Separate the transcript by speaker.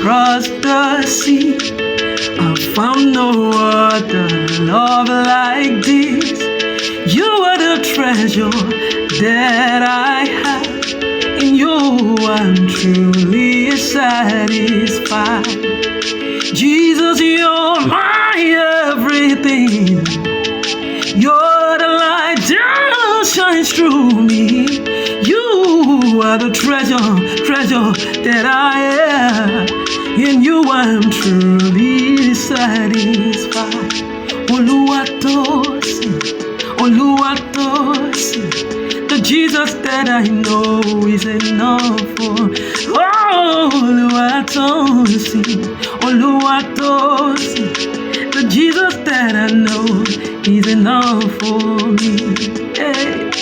Speaker 1: across the sea. I found no other love like this. You are the treasure that I have. In you I'm truly satisfied. Jesus, you're my everything. You're the light that shines through me. You are the treasure that I have. In you I'm truly satisfied. Oluwatosin, Oluwatosin, the Jesus that I know is enough for. Oh, Oluwatosin, Oluwatosin, the Jesus that I know is enough for me. Hey.